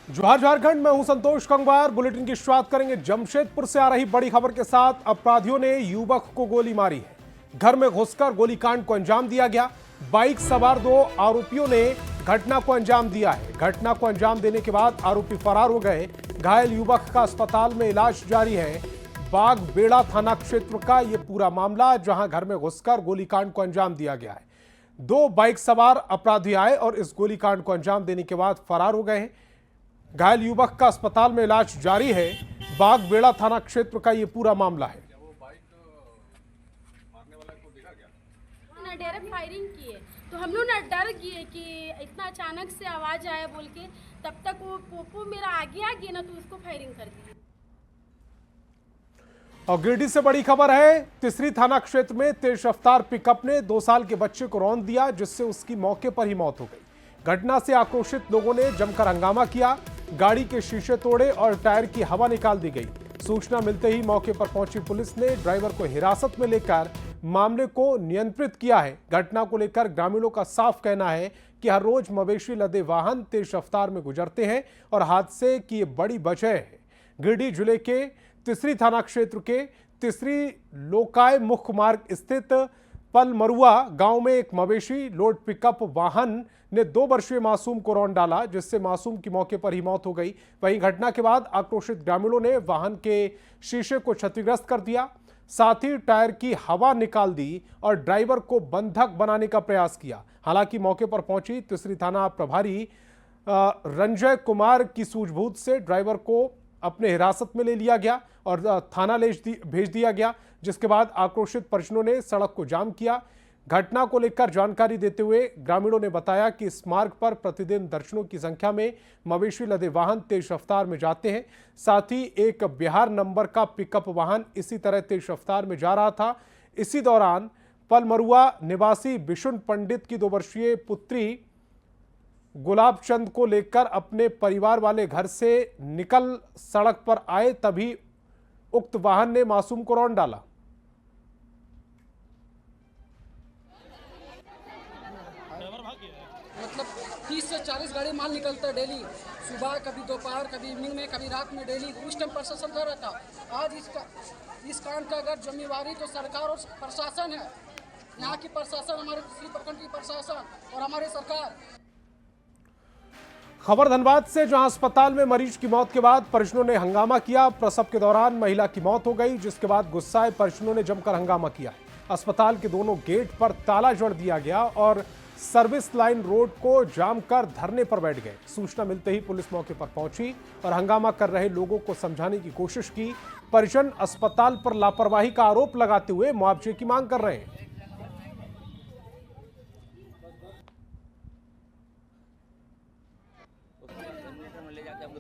जोहार झारखंड में हूं संतोष कंगवार। बुलेटिन की शुरुआत करेंगे जमशेदपुर से आ रही बड़ी खबर के साथ। अपराधियों ने युवक को गोली मारी है। घर में घुसकर गोलीकांड को अंजाम दिया गया। बाइक सवार 2 आरोपियों ने घटना को अंजाम दिया है। घटना को अंजाम देने के बाद आरोपी फरार हो गए। घायल युवक का अस्पताल में इलाज जारी है। बाग बेड़ा थाना क्षेत्र का यह पूरा मामला, जहां घर में घुसकर गोलीकांड को अंजाम दिया गया है। 2 बाइक सवार अपराधी आए और इस गोलीकांड को अंजाम देने के बाद फरार हो गए हैं। घायल युवक का अस्पताल में इलाज जारी है। बाग बेड़ा थाना क्षेत्र का यह पूरा मामला है। डायरेक्ट फायरिंग किए तो हम लोग ना डर गए कि इतना अचानक से आवाज आया बोल के। तब तक वो पोपो मेरा आगे आ गया ना, तो उसको फायरिंग कर दी। और गिरिडीह से बड़ी खबर है। तिसरी थाना क्षेत्र में तेज रफ्तार पिकअप ने 2 साल के बच्चे को रौंद दिया, जिससे उसकी मौके पर ही मौत हो गई। घटना से आक्रोशित लोगों ने जमकर हंगामा किया। गाड़ी के शीशे तोड़े और टायर की हवा निकाल दी गई। सूचना मिलते ही मौके पर पहुंची पुलिस ने ड्राइवर को हिरासत में लेकर मामले को नियंत्रित किया है। घटना को लेकर ग्रामीणों का साफ कहना है कि हर रोज मवेशी लदे वाहन तेज रफ्तार में गुजरते हैं और हादसे की ये बड़ी वजह है। गिरिडीह जिले के तिसरी थाना क्षेत्र के तिसरी लोकाय मुख्य मार्ग स्थित पलमरुआ गांव में एक मवेशी लोड पिकअप वाहन ने 2 वर्षीय मासूम को रौंद डाला, जिससे मासूम की मौके पर ही मौत हो गई। वहीं घटना के बाद आक्रोशित ग्रामीणों ने वाहन के शीशे को क्षतिग्रस्त कर दिया, साथ ही टायर की हवा निकाल दी और ड्राइवर को बंधक बनाने का प्रयास किया। हालांकि मौके पर पहुंची तिसरी थाना प्रभारी रंजय कुमार की सूझबूझ से ड्राइवर को अपने हिरासत में ले लिया गया और थाना भेज दिया गया, जिसके बाद आक्रोशित परिजनों ने सड़क को जाम किया। घटना को लेकर जानकारी देते हुए ग्रामीणों ने बताया कि इस मार्ग पर प्रतिदिन दर्जनों की संख्या में मवेशी लदे वाहन तेज रफ्तार में जाते हैं। साथ ही एक बिहार नंबर का पिकअप वाहन इसी तरह तेज रफ्तार में जा रहा था। इसी दौरान पलमरुआ निवासी बिशुन पंडित की 2 वर्षीय पुत्री गुलाब चंद को लेकर अपने परिवार वाले घर से निकल सड़क पर आए, तभी उक्त वाहन ने मासूम को रौंद डाला। मतलब 30 से 40 गाड़ी माल निकलता है डेली, सुबह कभी दोपहर कभी इवनिंग में कभी रात में डेली। उस टाइम प्रशासन कर रहा था। आज इस कांड का अगर जिम्मेवारी तो सरकार और प्रशासन है। यहाँ की प्रशासन, हमारे तीसरी प्रखंड की प्रशासन और हमारी सरकार। खबर धनबाद से, जहां अस्पताल में मरीज की मौत के बाद परिजनों ने हंगामा किया। प्रसव के दौरान महिला की मौत हो गई, जिसके बाद गुस्साए परिजनों ने जमकर हंगामा किया। अस्पताल के दोनों गेट पर ताला जड़ दिया गया और सर्विस लाइन रोड को जाम कर धरने पर बैठ गए। सूचना मिलते ही पुलिस मौके पर पहुंची और हंगामा कर रहे लोगों को समझाने की कोशिश की। परिजन अस्पताल पर लापरवाही का आरोप लगाते हुए मुआवजे की मांग कर रहे हैं।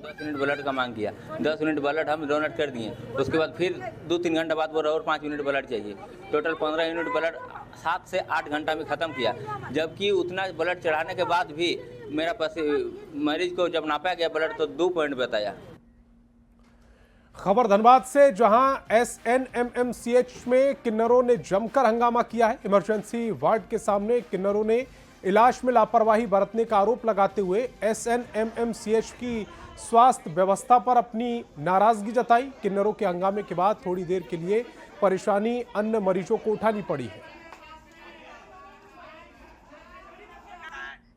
10 यूनिट ब्लड का मांग किया। 10 यूनिट ब्लड हम डोनेट कर दिए। उसके बाद फिर 2-3 घंटा बाद बोला और 5 यूनिट ब्लड चाहिए। टोटल 15 यूनिट ब्लड 7 से 8 घंटा में ख़त्म किया। जबकि उतना ब्लड चढ़ाने के बाद भी मेरा मरीज को जब नापा गया ब्लड तो 2 पॉइंट बताया। खबर धनबाद से, जहां SNMMCH में किन्नरों ने जमकर हंगामा किया है। इमरजेंसी वार्ड के सामने किन्नरों ने इलाज में लापरवाही बरतने का आरोप लगाते हुए SNMMCH की स्वास्थ्य व्यवस्था पर अपनी नाराजगी जताई। किन्नरों के हंगामे के बाद थोड़ी देर के लिए परेशानी अन्य मरीजों को उठानी पड़ी है।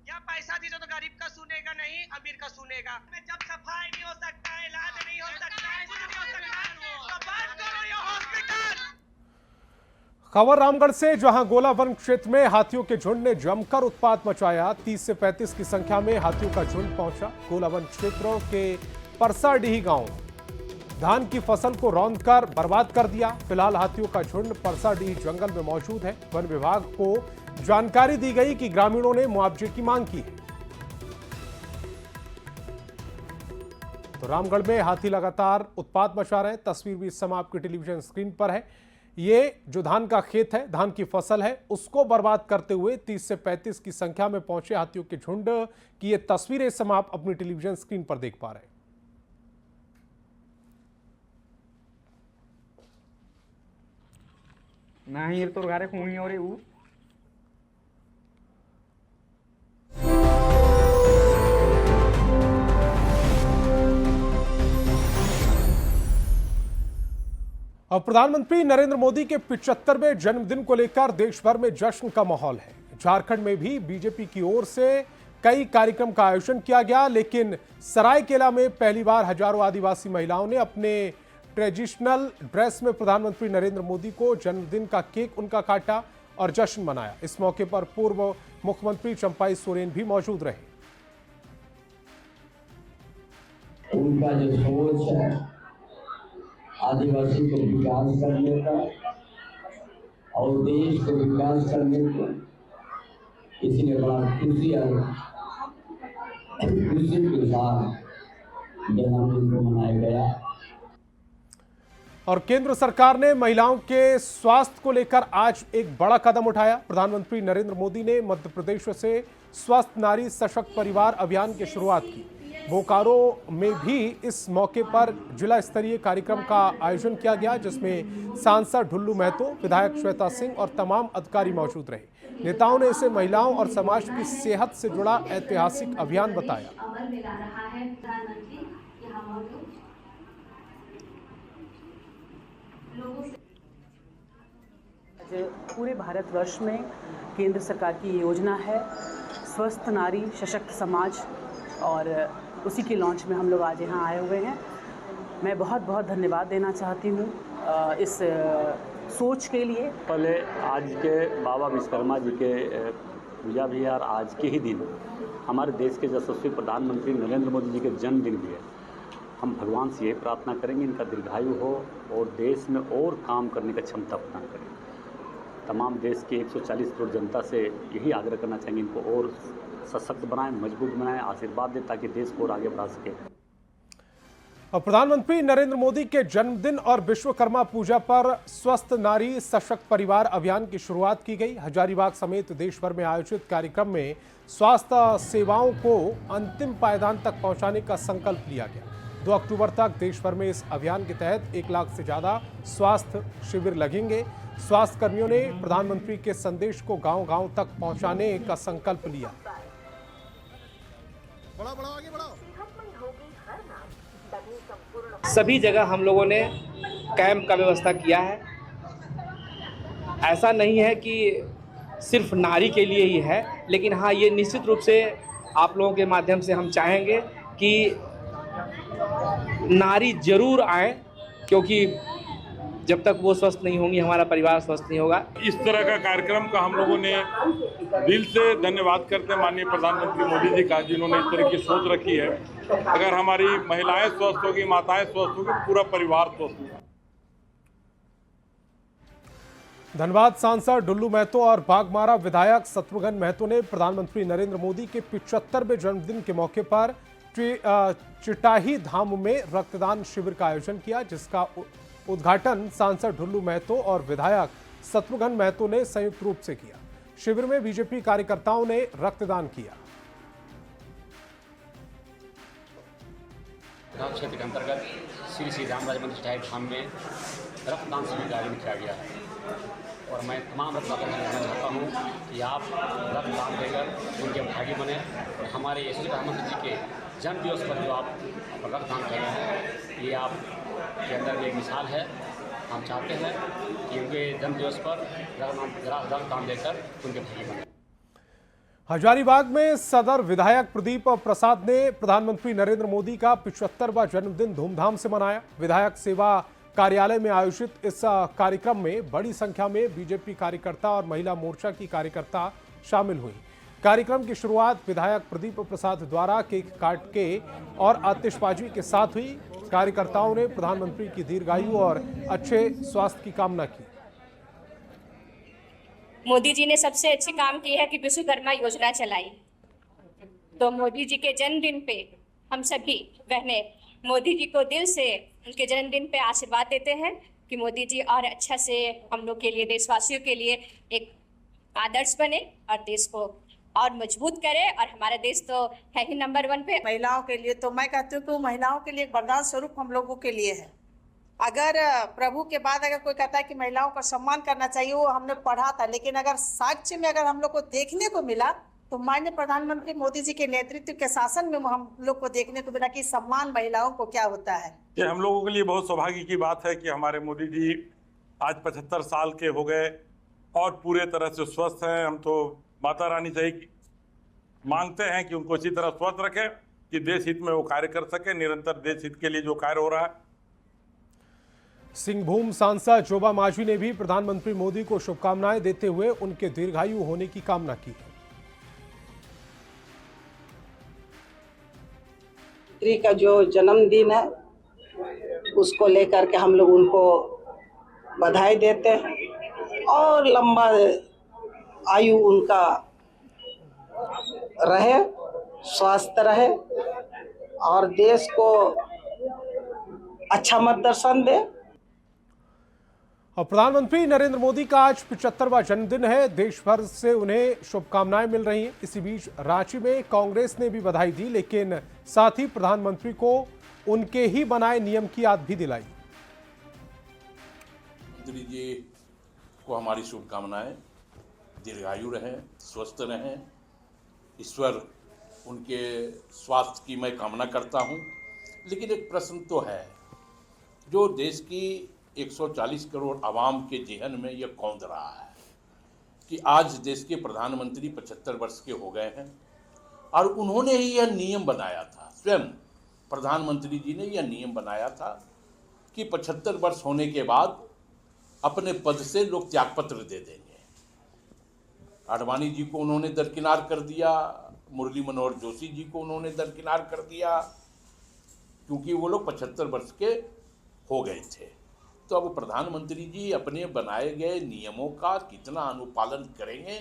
या पैसा दीजिए तो गरीब का सुनेगा नहीं, अमीर का सुनेगा। जब सफाई नहीं हो सकता, इलाज नहीं हो सकता, कुछ नहीं हो सकता, तो बंद करो ये हॉस्पिटल। खबर रामगढ़ से, जहां गोला वन क्षेत्र में हाथियों के झुंड ने जमकर उत्पात मचाया। 30 से 35 की संख्या में हाथियों का झुंड पहुंचा। गोला वन क्षेत्र के परसाडीह गांव धान की फसल को रौंदकर बर्बाद कर दिया। फिलहाल हाथियों का झुंड परसाडीह जंगल में मौजूद है। वन विभाग को जानकारी दी गई कि ग्रामीणों ने मुआवजे की मांग की है। तो रामगढ़ में हाथी लगातार उत्पात मचा रहे हैं। तस्वीर भी इस समय आपकी टेलीविजन स्क्रीन पर है। ये जो धान का खेत है, धान की फसल है, उसको बर्बाद करते हुए 30 से 35 की संख्या में पहुंचे हाथियों के झुंड की ये तस्वीरें इस समय आप अपनी टेलीविजन स्क्रीन पर देख पा रहे हैं। नहीं तो गारे खूनी और और प्रधानमंत्री नरेंद्र मोदी के 75वें जन्मदिन को लेकर देश भर में जश्न का माहौल है। झारखंड में भी बीजेपी की ओर से कई कार्यक्रम का आयोजन किया गया, लेकिन सरायकेला में पहली बार हजारों आदिवासी महिलाओं ने अपने ट्रेडिशनल ड्रेस में प्रधानमंत्री नरेंद्र मोदी को जन्मदिन का केक उनका काटा और जश्न मनाया। इस मौके पर पूर्व मुख्यमंत्री चंपाई सोरेन भी मौजूद रहे। उनका जो सोच है आदिवासी को विकास करने का और देश को विकास करने का, इसलिए बड़ा खुशी के साथ जन्मदिन को मनाया गया। और केंद्र सरकार ने महिलाओं के स्वास्थ्य को लेकर आज एक बड़ा कदम उठाया। प्रधानमंत्री नरेंद्र मोदी ने मध्य प्रदेश से स्वस्थ नारी सशक्त परिवार अभियान की शुरुआत की। बोकारो में भी इस मौके पर जिला स्तरीय कार्यक्रम का आयोजन किया गया, जिसमें सांसद ढुल्लू महतो, विधायक श्वेता सिंह और तमाम अधिकारी मौजूद रहे। नेताओं ने इसे महिलाओं और समाज की सेहत से जुड़ा ऐतिहासिक अभियान बताया। पूरे भारतवर्ष में केंद्र सरकार की ये योजना है स्वस्थ नारी सशक्त समाज, और उसी के लॉन्च में हम लोग आज यहाँ आए हुए हैं। मैं बहुत बहुत धन्यवाद देना चाहती हूँ इस सोच के लिए। पहले आज के बाबा विश्वकर्मा जी के पूजा भी है और आज के ही दिन हमारे देश के यशस्वी प्रधानमंत्री नरेंद्र मोदी जी के जन्मदिन भी है। हम भगवान से ये प्रार्थना करेंगे इनका दीर्घायु हो और देश में और काम करने का क्षमता प्रदान करें। तमाम देश के 140 करोड़ जनता से यही आग्रह करना चाहेंगे इनको और सशक्त बनाएं, मजबूत बनाएं, आशीर्वाद दें ताकि देश को और आगे बढ़ा सके। और प्रधानमंत्री नरेंद्र मोदी के जन्मदिन और विश्वकर्मा पूजा पर स्वस्थ नारी सशक्त परिवार अभियान की शुरुआत की गई। हजारीबाग समेत देश भर में आयोजित कार्यक्रम में स्वास्थ्य सेवाओं को अंतिम पायदान तक पहुंचाने का संकल्प लिया गया। 2 अक्टूबर तक देश भर में इस अभियान के तहत 1 लाख से ज्यादा स्वास्थ्य शिविर लगेंगे। स्वास्थ्य कर्मियों ने प्रधानमंत्री के संदेश को गांव-गांव तक पहुंचाने का संकल्प लिया। सभी जगह हम लोगों ने कैंप का व्यवस्था किया है। ऐसा नहीं है कि सिर्फ नारी के लिए ही है, लेकिन हाँ, ये निश्चित रूप से आप लोगों के माध्यम से हम चाहेंगे कि नारी जरूर आए, क्योंकि जब तक वो स्वस्थ नहीं होंगी हमारा परिवार स्वस्थ नहीं होगा। इस तरह का कार्यक्रम का हम लोगों ने दिल से धन्यवाद करते हैं माननीय प्रधानमंत्री मोदी जी का, जिन्होंने इस तरह की सोच रखी है। अगर हमारी महिलाएं स्वस्थ होगी, माताएं स्वस्थ होगी, पूरा परिवार स्वस्थ होगा। धनबाद सांसद ढुल्लू महतो और बागमारा विधायक शत्रुघ्न महतो ने प्रधानमंत्री नरेंद्र मोदी के 75वें जन्मदिन के मौके पर चिटाही धाम में रक्तदान शिविर का आयोजन किया, जिसका उद्घाटन सांसद ढुल्लू महतो और विधायक शत्रुघ्न महतो ने संयुक्त रूप से किया। शिविर में बीजेपी कार्यकर्ताओं ने रक्तदान किया। क्षेत्र के अंतर्गत श्री श्री रामराज मंदिर चिटाही धाम में रक्तदान शिविर का आयोजन किया गया है और मैं तमाम रक्तदाताओं से कहना चाहता हूँ कि आप रक्तदान देकर उनके भागी बने और हमारे यशस्वी प्रधानमंत्री जी के जन्म दिवस पर जो आप रक्तदान कर रहे हैं, ये आप के अंदर एक मिसाल है। हम चाहते हैं कि उनके जन्म दिवस पर रक्तदान देकर उनके भागी बने। हजारीबाग में सदर विधायक प्रदीप प्रसाद ने प्रधानमंत्री नरेंद्र मोदी का 75वां जन्मदिन धूमधाम से मनाया। विधायक सेवा कार्यालय में आयोजित इस कार्यक्रम में बड़ी संख्या में बीजेपी कार्यकर्ता और महिला मोर्चा की कार्यकर्ता शामिल हुई। कार्यक्रम की शुरुआत विधायक प्रदीप प्रसाद द्वारा केक काट के और आतिशबाजी के साथ हुई। कार्यकर्ताओं ने प्रधानमंत्री की दीर्घायु और अच्छे स्वास्थ्य की कामना की। मोदी जी ने सबसे अच्छी काम की है कि विश्वकर्मा योजना चलाई, तो मोदी जी के जन्मदिन पे हम सभी बहनें मोदी जी को दिल से उनके जन्मदिन पे आशीर्वाद देते हैं कि मोदी जी और अच्छा से हम लोग के लिए, देशवासियों के लिए एक आदर्श बने और देश को और मजबूत करे, और हमारा देश तो है ही नंबर 1 पे। महिलाओं के लिए तो मैं कहती हूँ कि महिलाओं के लिए एक वरदान स्वरूप हम लोगों के लिए है। अगर प्रभु के बाद अगर कोई कहता है कि महिलाओं का सम्मान करना चाहिए, वो हमने पढ़ा था, लेकिन अगर साक्ष्य में अगर हम लोग को देखने को मिला तो माननीय प्रधानमंत्री मोदी जी के नेतृत्व के शासन में हम लोग को देखने को मिला कि सम्मान महिलाओं को क्या होता है। ये हम लोगों के लिए बहुत सौभाग्य की बात है कि हमारे मोदी जी आज 75 साल के हो गए और पूरे तरह से स्वस्थ हैं। हम तो माता रानी से ही मांगते हैं कि उनको इसी तरह स्वस्थ रखें कि देश हित में वो कार्य कर सके। निरंतर देश हित के लिए जो कार्य हो रहा है। सिंहभूम सांसद जोबा मांझी ने भी प्रधानमंत्री मोदी को शुभकामनाएं देते हुए उनके दीर्घायु होने की कामना की है। का जो जन्मदिन है उसको लेकर के हम लोग उनको बधाई देते हैं और लंबा आयु उनका रहे, स्वस्थ रहे और देश को अच्छा मार्गदर्शन दे। और प्रधानमंत्री नरेंद्र मोदी का आज 75वां जन्मदिन है। देश भर से उन्हें शुभकामनाएं मिल रही हैं। इसी बीच रांची में कांग्रेस ने भी बधाई दी, लेकिन साथ ही प्रधानमंत्री को उनके ही बनाए नियम की याद भी दिलाई। मंत्री जी को हमारी शुभकामनाएं, दीर्घायु रहें, स्वस्थ रहें। ईश्वर उनके स्वास्थ्य की मैं कामना करता हूं। लेकिन एक प्रश्न तो है, जो देश की 140 करोड़ आवाम के जेहन में यह कौंध रहा है कि आज देश के प्रधानमंत्री 75 वर्ष के हो गए हैं और उन्होंने ही यह नियम बनाया था। स्वयं प्रधानमंत्री जी ने यह नियम बनाया था कि 75 वर्ष होने के बाद अपने पद से लोग त्यागपत्र दे देंगे। आडवाणी जी को उन्होंने दरकिनार कर दिया, मुरली मनोहर जोशी जी को उन्होंने दरकिनार कर दिया, क्योंकि वो लोग 75 वर्ष के हो गए थे। तो अब प्रधानमंत्री जी अपने बनाए गए नियमों का कितना अनुपालन करेंगे,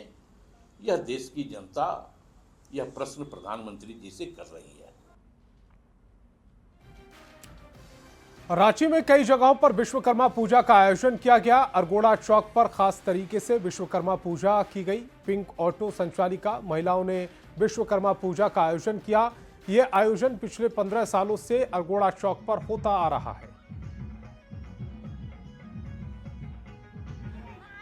यह देश की जनता यह प्रश्न प्रधानमंत्री जी से कर रही है। रांची में कई जगहों पर विश्वकर्मा पूजा का आयोजन किया गया। अरगोड़ा चौक पर खास तरीके से विश्वकर्मा पूजा की गई। पिंक ऑटो संचालिका महिलाओं ने विश्वकर्मा पूजा का आयोजन किया। यह आयोजन पिछले 15 सालों से अरगोड़ा चौक पर होता आ रहा है।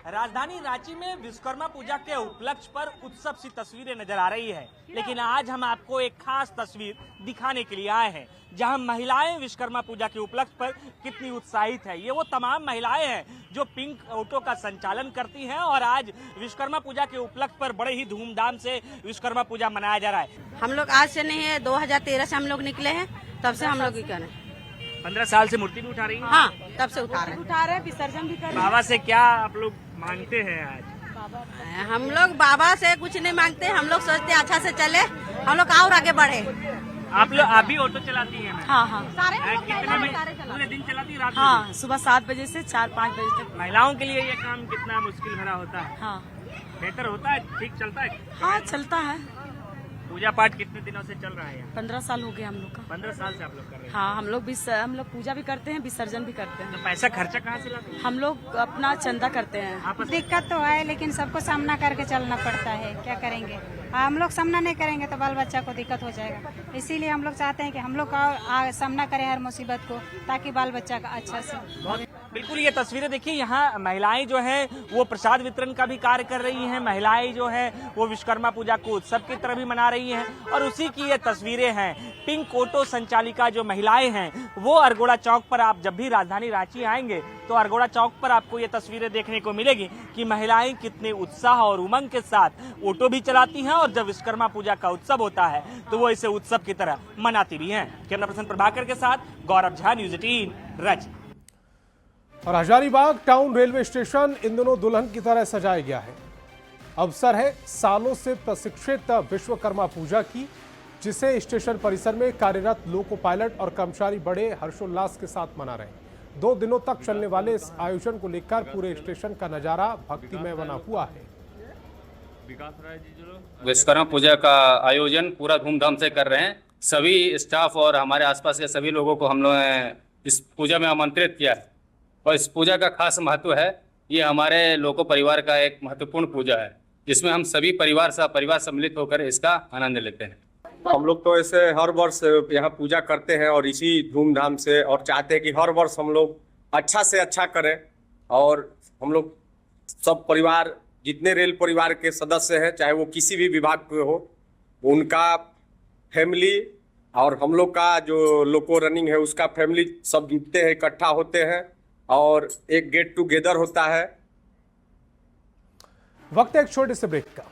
राजधानी रांची में विश्वकर्मा पूजा के उपलक्ष्य पर उत्सव सी तस्वीरें नजर आ रही है, लेकिन आज हम आपको एक खास तस्वीर दिखाने के लिए आए हैं जहां महिलाएं विश्वकर्मा पूजा के उपलक्ष्य पर कितनी उत्साहित है। ये वो तमाम महिलाएं हैं जो पिंक ऑटो का संचालन करती हैं और आज विश्वकर्मा पूजा के उपलक्ष्य पर बड़े ही धूमधाम से विश्वकर्मा पूजा मनाया जा रहा है। हम लोग आज से नहीं है, 2013 से हम लोग निकले हैं, तब से हम लोग ही कर रहे हैं। 15 साल से मूर्ति भी उठा रही हैं? हाँ, तब से उठा रहे हैं, विसर्जन भी कर रहे हैं। बाबा से क्या आप लोग मांगते हैं आज? हम लोग बाबा से कुछ नहीं मांगते, हम लोग सोचते हैं अच्छा से चले, हम लोग और आगे बढ़े। आप लोग अभी ऑटो चलाती हैं? हाँ हाँ, पूरे दिन चलाती, रात हाँ, सुबह 7 बजे से 4-5 बजे तक। महिलाओं के लिए ये काम कितना मुश्किल भरा होता है? हाँ, बेहतर होता है, ठीक चलता है? हाँ, चलता है। पूजा पाठ कितने दिनों से चल रहा है? 15 साल हो गया हम लोग का। 15 साल से आप लोग कर रहे हैं? हाँ, हम लोग पूजा भी करते हैं, विसर्जन भी करते हैं। तो पैसा खर्चा कहाँ से लाते हैं? हम लोग अपना चंदा करते हैं। दिक्कत तो है, लेकिन सबको सामना करके चलना पड़ता है, क्या करेंगे। हम लोग सामना नहीं करेंगे तो बाल बच्चा को दिक्कत हो जाएगा। इसीलिए हम लोग चाहते हैं कि हम लोग का सामना करें हर मुसीबत को, ताकि बाल बच्चा का अच्छा से। बिल्कुल, ये तस्वीरें देखिए, यहाँ महिलाएं जो है वो प्रसाद वितरण का भी कार्य कर रही हैं। महिलाएं जो है वो विश्वकर्मा पूजा को उत्सव की तरह भी मना रही हैं और उसी की ये तस्वीरें हैं। पिंक ऑटो संचालिका जो महिलाएं हैं वो अरगोड़ा चौक पर, आप जब भी राजधानी रांची आएंगे तो अरगोड़ा चौक पर आपको ये तस्वीरें देखने को मिलेगी कि महिलाएं कितने उत्साह और उमंग के साथ ऑटो भी चलाती हैं और जब विश्वकर्मा पूजा का उत्सव होता है तो वो इसे उत्सव की तरह मनाती भी हैं। कैमरा पर्सन प्रभाकर के साथ गौरव झा, न्यूज़ 18 रांची। और हजारीबाग टाउन रेलवे स्टेशन इन दिनों दुल्हन की तरह सजाया गया है। अवसर है सालों से प्रशिक्षित विश्वकर्मा पूजा की, जिसे स्टेशन परिसर में कार्यरत लोको पायलट और कर्मचारी बड़े हर्षोल्लास के साथ मना रहे हैं। 2 दिनों तक चलने वाले इस आयोजन को लेकर पूरे स्टेशन का नजारा भक्तिमय बना हुआ है। विश्वकर्मा पूजा का आयोजन पूरा धूमधाम से कर रहे हैं। सभी स्टाफ और हमारे आसपास के सभी लोगों को हम लोगों ने इस पूजा में आमंत्रित किया है और इस पूजा का खास महत्व है। ये हमारे लोको परिवार का एक महत्वपूर्ण पूजा है, जिसमें हम सभी परिवार सम्मिलित होकर इसका आनंद लेते हैं। हम लोग तो ऐसे हर वर्ष यहाँ पूजा करते हैं और इसी धूमधाम से, और चाहते हैं कि हर वर्ष हम लोग अच्छा से अच्छा करें और हम लोग सब परिवार जितने रेल परिवार के सदस्य हैं, चाहे वो किसी भी विभाग के हो, उनका फैमिली और हम लोग का जो लोको रनिंग है उसका फैमिली सब जुटते हैं, इकट्ठा होते हैं और एक गेट टुगेदर होता है। वक्त है एक छोटे से ब्रेक का।